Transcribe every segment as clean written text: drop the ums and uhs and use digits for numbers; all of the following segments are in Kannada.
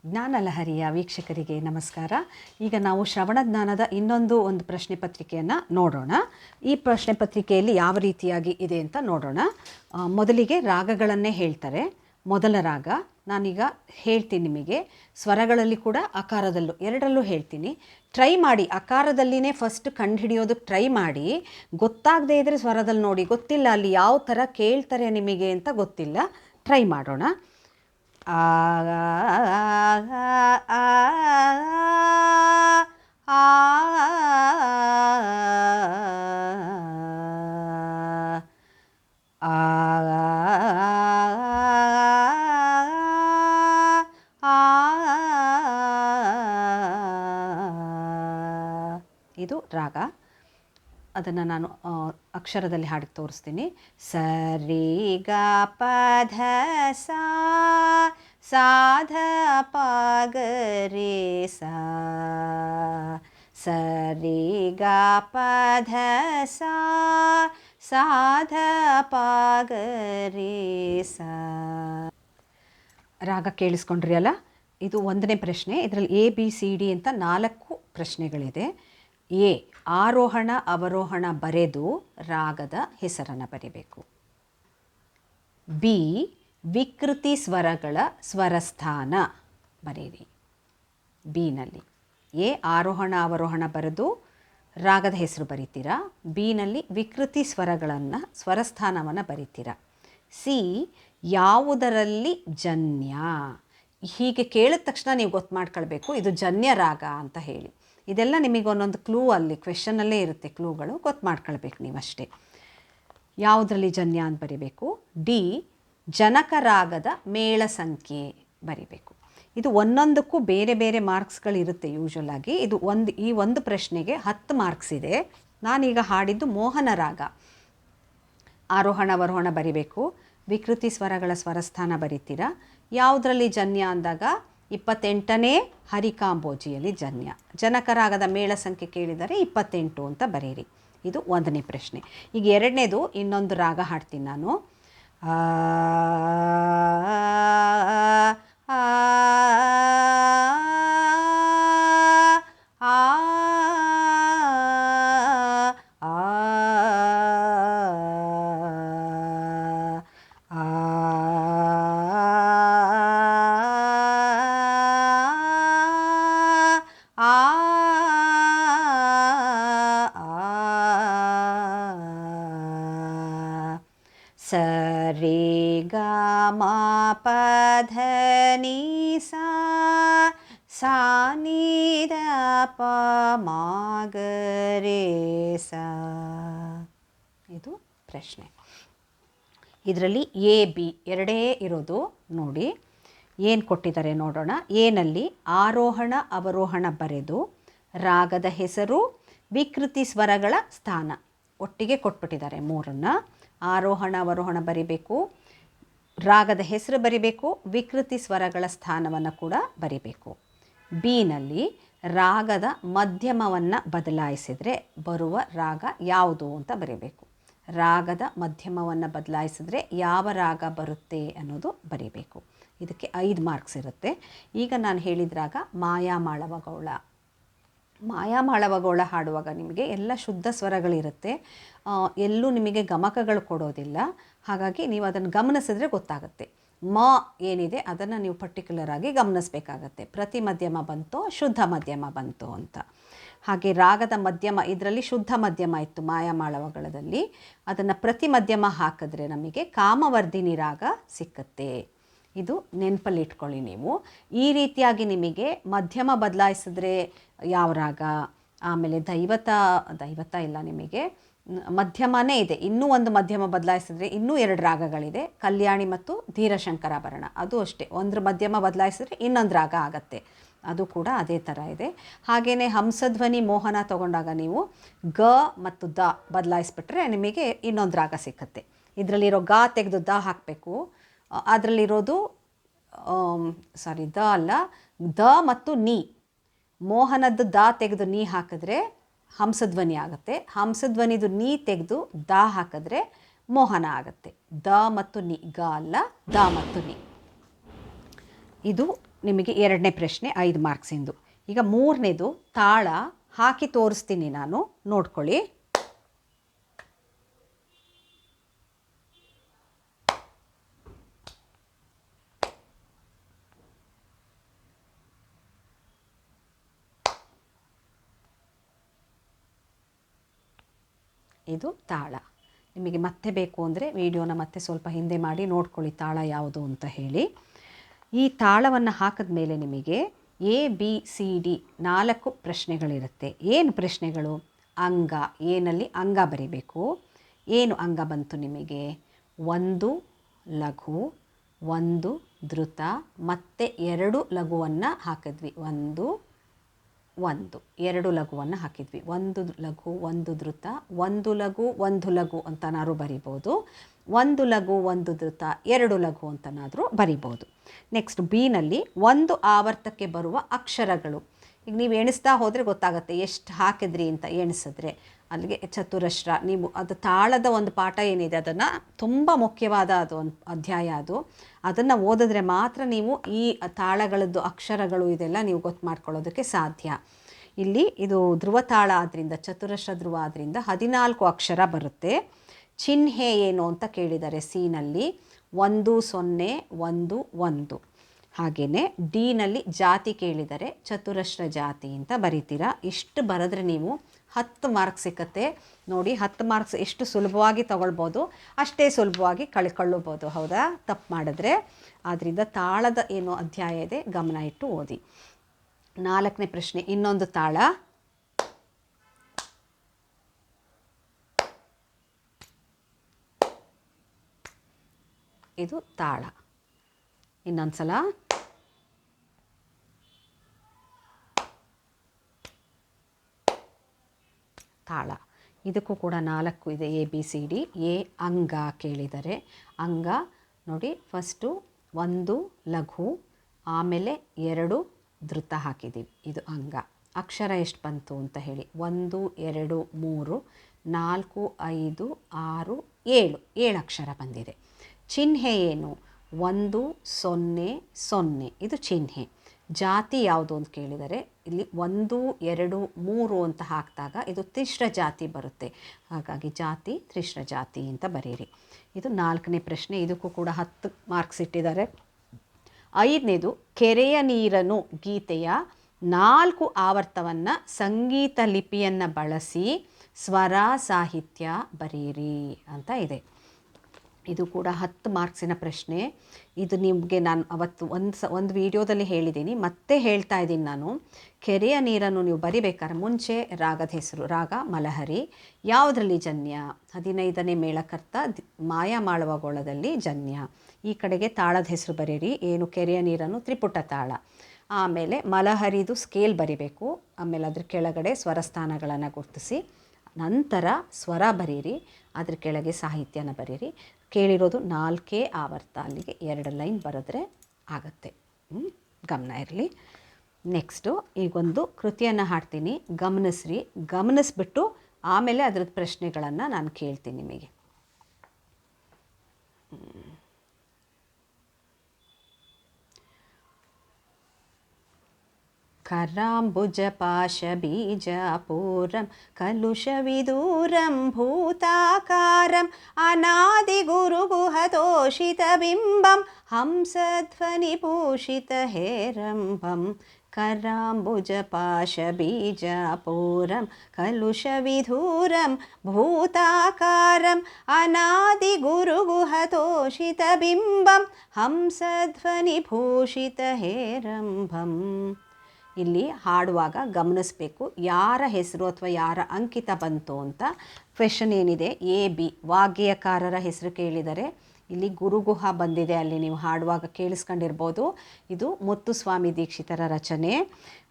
ಜ್ಞಾನಲಹರಿಯ ವೀಕ್ಷಕರಿಗೆ ನಮಸ್ಕಾರ. ಈಗ ನಾವು ಶ್ರವಣ ಜ್ಞಾನದ ಒಂದು ಪ್ರಶ್ನೆ ಪತ್ರಿಕೆಯನ್ನು ನೋಡೋಣ. ಈ ಪ್ರಶ್ನೆ ಪತ್ರಿಕೆಯಲ್ಲಿ ಯಾವ ರೀತಿಯಾಗಿ ಇದೆ ಅಂತ ನೋಡೋಣ. ಮೊದಲಿಗೆ ರಾಗಗಳನ್ನೇ ಹೇಳ್ತಾರೆ. ಮೊದಲ ರಾಗ ನಾನೀಗ ಹೇಳ್ತೀನಿ ನಿಮಗೆ. ಸ್ವರಗಳಲ್ಲಿ ಕೂಡ ಆಕಾರದಲ್ಲೂ ಎರಡರಲ್ಲೂ ಹೇಳ್ತೀನಿ. ಟ್ರೈ ಮಾಡಿ, ಆಕಾರದಲ್ಲಿನೇ ಫಸ್ಟ್ ಕಂಡುಹಿಡಿಯೋದಕ್ಕೆ ಟ್ರೈ ಮಾಡಿ. ಗೊತ್ತಾಗದೇ ಇದ್ದರೆ ಸ್ವರದಲ್ಲಿ ನೋಡಿ. ಗೊತ್ತಿಲ್ಲ ಅಲ್ಲಿ ಯಾವ ಥರ ಕೇಳ್ತಾರೆ ನಿಮಗೆ ಅಂತ ಗೊತ್ತಿಲ್ಲ, ಟ್ರೈ ಮಾಡೋಣ. ಆ ಇದು ರಾಗ. ಅದನ್ನು ನಾನು ಅಕ್ಷರದಲ್ಲಿ ಹಾಡಿ ತೋರಿಸ್ತೀನಿ. ಸರಿ ಗ ಪ ಧ ಸಾ ಸಾಧ ಪ ಗ ರೇ ಸಾ. ಸರಿ ಗ ಪ ಧ ಸಾ ಸಾಧ ಪ ಗ ರೇ ಸಾ. ರಾಗ ಕೇಳಿಸ್ಕೊಂಡ್ರಿ ಅಲ್ಲ? ಇದು ಒಂದನೇ ಪ್ರಶ್ನೆ. ಇದರಲ್ಲಿ ABCD ಅಂತ 4 ಪ್ರಶ್ನೆಗಳಿದೆ. ಎ, ಆರೋಹಣ ಅವರೋಹಣ ಬರೆದು ರಾಗದ ಹೆಸರನ್ನು ಬರೀಬೇಕು. ಬಿ, ವಿಕೃತಿ ಸ್ವರಗಳ ಸ್ವರಸ್ಥಾನ ಬರೀರಿ ಬಿನಲ್ಲಿ. ಎ, ಆರೋಹಣ ಅವರೋಹಣ ಬರೆದು ರಾಗದ ಹೆಸರು ಬರೀತೀರಾ. ಬಿನಲ್ಲಿ ವಿಕೃತಿ ಸ್ವರಸ್ಥಾನವನ್ನು ಬರೀತೀರಾ. ಸಿ, ಯಾವುದರಲ್ಲಿ ಜನ್ಯ. ಹೀಗೆ ಕೇಳಿದ ತಕ್ಷಣ ನೀವು ಗೊತ್ತು ಮಾಡ್ಕೊಳ್ಬೇಕು ಇದು ಜನ್ಯ ರಾಗ ಅಂತ ಹೇಳಿ. ಇದೆಲ್ಲ ನಿಮಗೆ ಒಂದೊಂದು ಕ್ಲೂ ಅಲ್ಲಿ ಕ್ವೆಶನಲ್ಲೇ ಇರುತ್ತೆ, ಕ್ಲೂಗಳು ಗೊತ್ತು ಮಾಡ್ಕೊಳ್ಬೇಕು ನೀವಷ್ಟೇ. ಯಾವುದರಲ್ಲಿ ಜನ್ಯ ಅಂತ ಬರಿಬೇಕು. ಡಿ, ಜನಕ ರಾಗದ ಮೇಳ ಸಂಖ್ಯೆ ಬರಿಬೇಕು. ಇದು ಒಂದೊಂದಕ್ಕೂ ಬೇರೆ ಬೇರೆ ಮಾರ್ಕ್ಸ್ಗಳಿರುತ್ತೆ ಯೂಶ್ವಲಾಗಿ. ಈ ಒಂದು ಪ್ರಶ್ನೆಗೆ 10 ಮಾರ್ಕ್ಸ್ ಇದೆ. ನಾನೀಗ ಹಾಡಿದ್ದು ಮೋಹನ ರಾಗ. ಆರೋಹಣ ಅವರೋಹಣ ಬರಿಬೇಕು. ವಿಕೃತಿ ಸ್ವರಗಳ ಸ್ವರಸ್ಥಾನ ಬರಿತೀರಾ. ಯಾವುದರಲ್ಲಿ ಜನ್ಯ ಅಂದಾಗ 28ನೇ ಹರಿಕಾಂಬೋಜಿಯಲ್ಲಿ ಜನ್ಯ. ಜನಕರಾಗದ ಮೇಳ ಸಂಖ್ಯೆ ಕೇಳಿದರೆ 28 ಅಂತ ಬರೀರಿ. ಇದು ಒಂದನೇ ಪ್ರಶ್ನೆ. ಈಗ ಎರಡನೇದು ಇನ್ನೊಂದು ರಾಗ ಹಾಡ್ತೀನಿ ನಾನು. ಸರಿ ಗ ಮ ಪ ಧ ni saw saw ni the ಪ ಮ ಗ ರೇ ಸಾ. ಇದು ಪ್ರಶ್ನೆ. ಇದರಲ್ಲಿ AB ಎರಡೇ ಇರೋದು. ನೋಡಿ ಏನು ಕೊಟ್ಟಿದ್ದಾರೆ ನೋಡೋಣ. ಏನಲ್ಲಿ ಆರೋಹಣ ಅವರೋಹಣ ಬರೆದು ರಾಗದ ಹೆಸರು ವಿಕೃತಿ ಸ್ವರಗಳ ಸ್ಥಾನ ಒಟ್ಟಿಗೆ ಕೊಟ್ಬಿಟ್ಟಿದ್ದಾರೆ. 3 ಆರೋಹಣ ಅವರೋಹಣ ಬರಿಬೇಕು, ರಾಗದ ಹೆಸರು ಬರಿಬೇಕು, ವಿಕೃತಿ ಸ್ವರಗಳ ಸ್ಥಾನವನ್ನು ಕೂಡ ಬರಿಬೇಕು. ಬಿನಲ್ಲಿ ರಾಗದ ಮಧ್ಯಮವನ್ನು ಬದಲಾಯಿಸಿದರೆ ಬರುವ ರಾಗ ಯಾವುದು ಅಂತ ಬರಿಬೇಕು. ರಾಗದ ಮಧ್ಯಮವನ್ನು ಬದಲಾಯಿಸಿದ್ರೆ ಯಾವ ರಾಗ ಬರುತ್ತೆ ಅನ್ನೋದು ಬರಿಬೇಕು. ಇದಕ್ಕೆ 5 ಮಾರ್ಕ್ಸ್ ಇರುತ್ತೆ. ಈಗ ನಾನು ಹೇಳಿದ ರಾಗ ಮಾಯಾಮಾಳವಗೌಳ. ಮಾಯಾಮಾಳವಗೌಳ ಹಾಡುವಾಗ ನಿಮಗೆ ಎಲ್ಲ ಶುದ್ಧ ಸ್ವರಗಳಿರುತ್ತೆ, ಎಲ್ಲೂ ನಿಮಗೆ ಗಮಕಗಳು ಕೊಡೋದಿಲ್ಲ. ಹಾಗಾಗಿ ನೀವು ಅದನ್ನು ಗಮನಿಸಿದ್ರೆ ಗೊತ್ತಾಗುತ್ತೆ. ಮ ಏನಿದೆ ಅದನ್ನು ನೀವು ಪರ್ಟಿಕ್ಯುಲರ್ ಆಗಿ ಗಮನಿಸಬೇಕಾಗತ್ತೆ. ಪ್ರತಿ ಮಧ್ಯಮ ಬಂತೋ ಶುದ್ಧ ಮಧ್ಯಮ ಬಂತೋ ಅಂತ. ಹಾಗೆ ರಾಗದ ಮಧ್ಯಮ, ಇದರಲ್ಲಿ ಶುದ್ಧ ಮಧ್ಯಮ ಇತ್ತು ಮಾಯಾಮಾಳವಗಳದಲ್ಲಿ. ಅದನ್ನು ಪ್ರತಿ ಮಧ್ಯಮ ಹಾಕಿದ್ರೆ ನಮಗೆ ಕಾಮವರ್ಧಿನಿ ರಾಗ ಸಿಕ್ಕತ್ತೆ. ಇದು ನೆನಪಲ್ಲಿ ಇಟ್ಕೊಳ್ಳಿ ನೀವು. ಈ ರೀತಿಯಾಗಿ ನಿಮಗೆ ಮಧ್ಯಮ ಬದಲಾಯಿಸಿದ್ರೆ ಯಾವ ರಾಗ, ಆಮೇಲೆ ದೈವತ ಇಲ್ಲ ನಿಮಗೆ, ಮಧ್ಯಮನೇ ಇದೆ. ಇನ್ನೂ ಒಂದು ಮಧ್ಯಮ ಬದಲಾಯಿಸಿದ್ರೆ ಇನ್ನೂ 2 ರಾಗಗಳಿದೆ, ಕಲ್ಯಾಣಿ ಮತ್ತು ಧೀರಶಂಕರಾಭರಣ. ಅದು ಅಷ್ಟೇ, ಒಂದು ಮಧ್ಯಮ ಬದಲಾಯಿಸಿದ್ರೆ ಇನ್ನೊಂದು ರಾಗ ಆಗತ್ತೆ. ಅದು ಕೂಡ ಅದೇ ಥರ ಇದೆ. ಹಾಗೆಯೇ ಹಂಸಧ್ವನಿ ಮೋಹನ ತಗೊಂಡಾಗ ನೀವು ಗ ಮತ್ತು ದ ಬದಲಾಯಿಸ್ಬಿಟ್ರೆ ನಿಮಗೆ ಇನ್ನೊಂದು ರಾಗ ಸಿಕ್ಕತ್ತೆ. ಇದರಲ್ಲಿರೋ ಗ ತೆಗೆದು ದ ಹಾಕಬೇಕು. ಅದರಲ್ಲಿರೋದು ದ ಅಲ್ಲ, ದ ಮತ್ತು ನೀ. ಮೋಹನದ್ದು ದ ತೆಗೆದು ನೀ ಹಾಕಿದ್ರೆ ಹಂಸಧ್ವನಿ ಆಗುತ್ತೆ. ಹಂಸಧ್ವನಿದು ನೀ ತೆಗೆದು ದ ಹಾಕಿದ್ರೆ ಮೋಹನ ಆಗುತ್ತೆ. ದ ಮತ್ತು ನಿ, ಗ ಅಲ್ಲ, ದ ಮತ್ತು ನಿ. ಇದು ನಿಮಗೆ 2ನೇ ಪ್ರಶ್ನೆ 5 ಮಾರ್ಕ್ಸಿಂದು. ಈಗ 3ನೇದು ತಾಳ ಹಾಕಿ ತೋರಿಸ್ತೀನಿ ನಾನು, ನೋಡ್ಕೊಳ್ಳಿ. ಇದು ತಾಳ. ನಿಮಗೆ ಮತ್ತೆ ಬೇಕು ಅಂದರೆ ವಿಡಿಯೋನ ಮತ್ತೆ ಸ್ವಲ್ಪ ಹಿಂದೆ ಮಾಡಿ ನೋಡ್ಕೊಳ್ಳಿ ತಾಳ ಯಾವುದು ಅಂತ ಹೇಳಿ. ಈ ತಾಳವನ್ನು ಹಾಕಿದ ಮೇಲೆ ನಿಮಗೆ ABCD 4 ಪ್ರಶ್ನೆಗಳಿರುತ್ತೆ. ಏನು ಪ್ರಶ್ನೆಗಳು? ಅಂಗ, ಏನಲ್ಲಿ ಅಂಗ ಬರಿಬೇಕು. ಏನು ಅಂಗ ಬಂತು ನಿಮಗೆ? 1 ಲಘು, 1 ಧೃತ, ಮತ್ತು 2 ಲಘುವನ್ನು ಹಾಕಿದ್ವಿ. 1 2 ಲಘುವನ್ನು ಹಾಕಿದ್ವಿ. 1 ಲಘು 1 ಧೃತ, 1 ಲಘು 1 ಲಘು ಅಂತನಾದರೂ ಬರಿಬೋದು. 1 ಲಘು 1 ಧೃತ 2 ಲಘು ಅಂತನಾದರೂ ಬರಿಬೋದು. ನೆಕ್ಸ್ಟ್ ಬಿನಲ್ಲಿ 1 ಆವರ್ತಕ್ಕೆ ಬರುವ ಅಕ್ಷರಗಳು. ಈಗ ನೀವು ಎಣಿಸ್ತಾ ಹೋದರೆ ಗೊತ್ತಾಗುತ್ತೆ ಎಷ್ಟು ಹಾಕಿದ್ರಿ ಅಂತ. ಎಣಿಸಿದ್ರೆ ಅಲ್ಲಿಗೆ ಚತುರಶ್ರ. ನೀವು ಅದು ತಾಳದ ಒಂದು ಪಾಠ ಏನಿದೆ ಅದನ್ನು ತುಂಬ ಮುಖ್ಯವಾದ ಅದು ಒಂದು ಅಧ್ಯಾಯ ಅದು. ಅದನ್ನು ಓದಿದ್ರೆ ಮಾತ್ರ ನೀವು ಈ ತಾಳಗಳದ್ದು ಅಕ್ಷರಗಳು ಇದೆಲ್ಲ ನೀವು ಗೊತ್ತು ಮಾಡ್ಕೊಳ್ಳೋದಕ್ಕೆ ಸಾಧ್ಯ. ಇಲ್ಲಿ ಇದು ಧ್ರುವ ತಾಳ ಆದ್ದರಿಂದ, ಚತುರಶ್ರ ಧ್ರುವ ಆದ್ದರಿಂದ 14 ಅಕ್ಷರ ಬರುತ್ತೆ. ಚಿಹ್ನೆ ಏನು ಅಂತ ಕೇಳಿದ್ದಾರೆ ಸಿನಲ್ಲಿ. 1 0 1 1. ಹಾಗೆಯೇ ಡಿನಲ್ಲಿ ಜಾತಿ ಕೇಳಿದರೆ ಚತುರಶ್ರ ಜಾತಿ ಅಂತ ಬರಿತೀರಾ. ಇಷ್ಟು ಬರೆದ್ರೆ ನೀವು 10 ಮಾರ್ಕ್ಸ್ ಸಿಕ್ಕತ್ತೆ. ನೋಡಿ 10 ಮಾರ್ಕ್ಸ್ ಎಷ್ಟು ಸುಲಭವಾಗಿ ತಗೊಳ್ಬೋದು, ಅಷ್ಟೇ ಸುಲಭವಾಗಿ ಕಳ್ಕೊಳ್ಳಬಹುದು. ಹೌದಾ? ತಪ್ಪು ಮಾಡಿದ್ರೆ. ಆದ್ದರಿಂದ ತಾಳದ ಏನು ಅಧ್ಯಾಯ ಇದೆ ಗಮನ ಇಟ್ಟು ಓದಿ. 4ನೇ ಪ್ರಶ್ನೆ ಇನ್ನೊಂದು ತಾಳ. ಇದು ತಾಳ. ಇನ್ನೊಂದು ಸಲ. ತಾಳ. ಇದಕ್ಕೂ ಕೂಡ 4 ಇದೆ ABCD. ಅಂಗ ಕೇಳಿದರೆ ಅಂಗ ನೋಡಿ, ಫಸ್ಟು 1 ಲಘು, ಆಮೇಲೆ 2 ಧೃತ ಹಾಕಿದ್ದೀವಿ. ಇದು ಅಂಗ. ಅಕ್ಷರ ಎಷ್ಟು ಬಂತು ಅಂತ ಹೇಳಿ. 1 2 3 4 5 6 7 ಅಕ್ಷರ ಬಂದಿದೆ. ಚಿಹ್ನೆ ಏನು? 1 0 0. ಇದು ಚಿಹ್ನೆ. ಜಾತಿ ಯಾವುದು ಅಂತ ಕೇಳಿದರೆ ಇಲ್ಲಿ 1 2 3 ಅಂತ ಹಾಕಿದಾಗ ಇದು ತ್ರಿಶ್ರ ಜಾತಿ ಬರುತ್ತೆ. ಹಾಗಾಗಿ ಜಾತಿ ತ್ರಿಶ್ರ ಜಾತಿ ಅಂತ ಬರೀರಿ. ಇದು 4ನೇ ಪ್ರಶ್ನೆ. ಇದಕ್ಕೂ ಕೂಡ 10 ಮಾರ್ಕ್ಸ್ ಇಟ್ಟಿದ್ದಾರೆ. 5ನೇದು ಕೆರೆಯ ನೀರನ್ನು ಗೀತೆಯ 4 ಆವರ್ತವನ್ನು ಸಂಗೀತ ಲಿಪಿಯನ್ನು ಬಳಸಿ ಸ್ವರ ಸಾಹಿತ್ಯ ಬರೀರಿ ಅಂತ ಇದೆ. ಇದು ಕೂಡ 10 ಮಾರ್ಕ್ಸಿನ ಪ್ರಶ್ನೆ. ಇದು ನಿಮಗೆ ನಾನು ಅವತ್ತು ಒಂದು ವಿಡಿಯೋದಲ್ಲಿ ಹೇಳಿದ್ದೀನಿ, ಮತ್ತೆ ಹೇಳ್ತಾ ಇದ್ದೀನಿ ನಾನು. ಕೆರೆಯ ನೀರನ್ನು ನೀವು ಬರಿಬೇಕಾದ್ರೆ ಮುಂಚೆ ರಾಗದ ಹೆಸರು, ರಾಗ ಮಲಹರಿ, ಯಾವುದರಲ್ಲಿ ಜನ್ಯ? 15ನೇ ಮೇಳಕರ್ತ ಮಾಯಾಮಾಳವಗೋಳದಲ್ಲಿ ಜನ್ಯ. ಈ ಕಡೆಗೆ ತಾಳದ ಹೆಸರು ಬರೀರಿ. ಏನು? ಕೆರೆಯ ನೀರನ್ನು ತ್ರಿಪುಟ ತಾಳ. ಆಮೇಲೆ ಮಲಹರಿದು ಸ್ಕೇಲ್ ಬರಿಬೇಕು. ಆಮೇಲೆ ಅದ್ರ ಕೆಳಗಡೆ ಸ್ವರಸ್ಥಾನಗಳನ್ನು ಗುರುತಿಸಿ ನಂತರ ಸ್ವರ ಬರೀರಿ. ಅದ್ರ ಕೆಳಗೆ ಸಾಹಿತ್ಯನ ಬರೀರಿ. ಕೇಳಿರೋದು 4 ಆವರ್ತ. ಅಲ್ಲಿಗೆ 2 ಲೈನ್ ಬರೆದ್ರೆ ಆಗುತ್ತೆ. ಗಮನ ಇರಲಿ. ನೆಕ್ಸ್ಟು ಈಗೊಂದು ಕೃತಿಯನ್ನು ಹಾಡ್ತೀನಿ, ಗಮನಿಸ್ರಿ. ಗಮನಿಸ್ಬಿಟ್ಟು ಆಮೇಲೆ ಅದ್ರದ್ದು ಪ್ರಶ್ನೆಗಳನ್ನು ನಾನು ಕೇಳ್ತೀನಿ ನಿಮಗೆ. कराम्बुजपाशबीजापूरं कलुषविदूरं भूताकारम् अनादिगुरुगुहतोषितबिम्बं हंसध्वनिभूषितहेरम्बं कराम्बुजपाशबीजापूरं कलुषविधूरं भूताकारम् अनादिगुरुगुहतोषितबिम्बं हंसध्वनिभूषितहेरम्बं. ಇಲ್ಲಿ ಹಾಡುವಾಗ ಗಮನಿಸಬೇಕು ಯಾರ ಹೆಸರು ಅಥವಾ ಯಾರ ಅಂಕಿತ ಬಂತು ಅಂತ. ಕ್ವೆಶನ್ ಏನಿದೆ? AB ವಾಗ್ಗೇಯಕಾರರ ಹೆಸರು ಕೇಳಿದರೆ ಇಲ್ಲಿ ಗುರುಗುಹ ಬಂದಿದೆ. ಅಲ್ಲಿ ನೀವು ಹಾಡುವಾಗ ಕೇಳಿಸ್ಕೊಂಡಿರ್ಬೋದು. ಇದು ಮುತ್ತುಸ್ವಾಮಿ ದೀಕ್ಷಿತರ ರಚನೆ.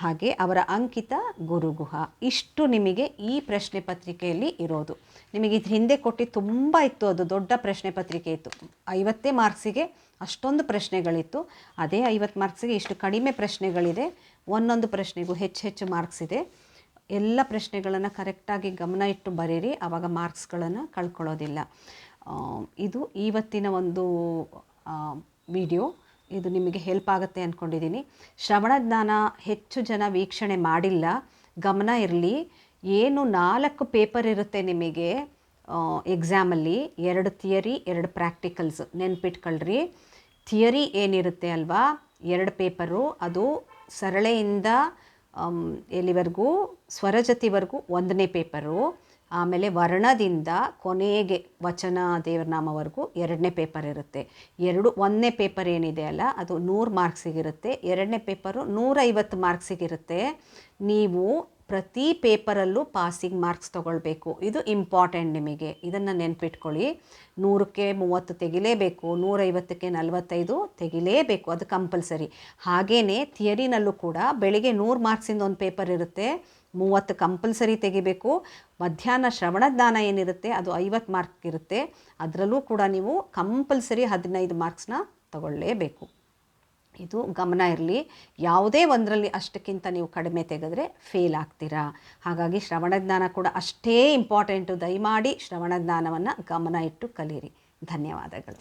ಹಾಗೆ ಅವರ ಅಂಕಿತ ಗುರುಗುಹ. ಇಷ್ಟು ನಿಮಗೆ ಈ ಪ್ರಶ್ನೆ ಪತ್ರಿಕೆಯಲ್ಲಿ ಇರೋದು. ನಿಮಗೆ ಇದು ಹಿಂದೆ ಕೊಟ್ಟು ತುಂಬ ಇತ್ತು, ಅದು ದೊಡ್ಡ ಪ್ರಶ್ನೆ ಪತ್ರಿಕೆ ಇತ್ತು. 50 ಮಾರ್ಕ್ಸಿಗೆ ಅಷ್ಟೊಂದು ಪ್ರಶ್ನೆಗಳಿತ್ತು. ಅದೇ 50 ಮಾರ್ಕ್ಸಿಗೆ ಇಷ್ಟು ಕಡಿಮೆ ಪ್ರಶ್ನೆಗಳಿದೆ. ಒಂದೊಂದು ಪ್ರಶ್ನೆಗೂ ಹೆಚ್ಚು ಮಾರ್ಕ್ಸ್ ಇದೆ. ಎಲ್ಲ ಪ್ರಶ್ನೆಗಳನ್ನು ಕರೆಕ್ಟಾಗಿ ಗಮನ ಇಟ್ಟು ಬರೀರಿ, ಆವಾಗ ಮಾರ್ಕ್ಸ್ಗಳನ್ನು ಕಳ್ಕೊಳ್ಳೋದಿಲ್ಲ. ಇದು ಇವತ್ತಿನ ಒಂದು ವಿಡಿಯೋ. ಇದು ನಿಮಗೆ ಹೆಲ್ಪ್ ಆಗುತ್ತೆ ಅಂದ್ಕೊಂಡಿದ್ದೀನಿ. ಶ್ರವಣಜ್ಞಾನ ಹೆಚ್ಚು ಜನ ವೀಕ್ಷಣೆ ಮಾಡಿಲ್ಲ, ಗಮನ ಇರಲಿ. ಏನು 4 ಪೇಪರ್ ಇರುತ್ತೆ ನಿಮಗೆ ಎಕ್ಸಾಮಲ್ಲಿ, 2 ಥಿಯರಿ 2 ಪ್ರಾಕ್ಟಿಕಲ್ಸ್, ನೆನ್ಪಿಟ್ಕೊಳ್ರಿ. ಥಿಯರಿ ಏನಿರುತ್ತೆ ಅಲ್ವಾ 2 ಪೇಪರು, ಅದು ಸರಳೆಯಿಂದ ಎಲ್ಲಿವರೆಗೂ ಸ್ವರಜತಿವರೆಗೂ 1ನೇ ಪೇಪರು, ಆಮೇಲೆ ವರ್ಣದಿಂದ ಕೊನೆಗೆ ವಚನ ದೇವರನಾಮವರೆಗೂ 2ನೇ ಪೇಪರ್ ಇರುತ್ತೆ. 1ನೇ ಪೇಪರ್ ಏನಿದೆ ಅಲ್ಲ ಅದು 100 ಮಾರ್ಕ್ಸಿಗಿರುತ್ತೆ, 2ನೇ ಪೇಪರು 150 ಮಾರ್ಕ್ಸಿಗಿರುತ್ತೆ. ನೀವು ಪ್ರತಿ ಪೇಪರಲ್ಲೂ ಪಾಸಿಂಗ್ ಮಾರ್ಕ್ಸ್ ತೊಗೊಳ್ಬೇಕು. ಇದು ಇಂಪಾರ್ಟೆಂಟ್ ನಿಮಗೆ, ಇದನ್ನು ನೆನ್ಪಿಟ್ಕೊಳ್ಳಿ. 100ಕ್ಕೆ 30 ತೆಗಿಲೇಬೇಕು, 150ಕ್ಕೆ 45 ತೆಗಿಲೇಬೇಕು, ಅದು ಕಂಪಲ್ಸರಿ. ಹಾಗೆಯೇ ಥಿಯರಿನಲ್ಲೂ ಕೂಡ ಬೆಳಿಗ್ಗೆ 100 ಮಾರ್ಕ್ಸಿಂದ ಒಂದು ಪೇಪರ್ ಇರುತ್ತೆ, 30 ಕಂಪಲ್ಸರಿ ತೆಗಿಬೇಕು. ಮಧ್ಯಾಹ್ನ ಶ್ರವಣಜ್ಞಾನ ಏನಿರುತ್ತೆ ಅದು 50 ಮಾರ್ಕ್ ಇರುತ್ತೆ, ಅದರಲ್ಲೂ ಕೂಡ ನೀವು ಕಂಪಲ್ಸರಿ 15 ಮಾರ್ಕ್ಸ್ನ ತಗೊಳ್ಳೇಬೇಕು. ಇದು ಗಮನ ಇರಲಿ. ಯಾವುದೇ ಒಂದರಲ್ಲಿ ಅಷ್ಟಕ್ಕಿಂತ ನೀವು ಕಡಿಮೆ ತೆಗೆದ್ರೆ ಫೇಲ್ ಆಗ್ತೀರಾ. ಹಾಗಾಗಿ ಶ್ರವಣಜ್ಞಾನ ಕೂಡ ಅಷ್ಟೇ ಇಂಪಾರ್ಟೆಂಟು. ದಯಮಾಡಿ ಶ್ರವಣಜ್ಞಾನವನ್ನು ಗಮನ ಇಟ್ಟು ಕಲೀರಿ. ಧನ್ಯವಾದಗಳು.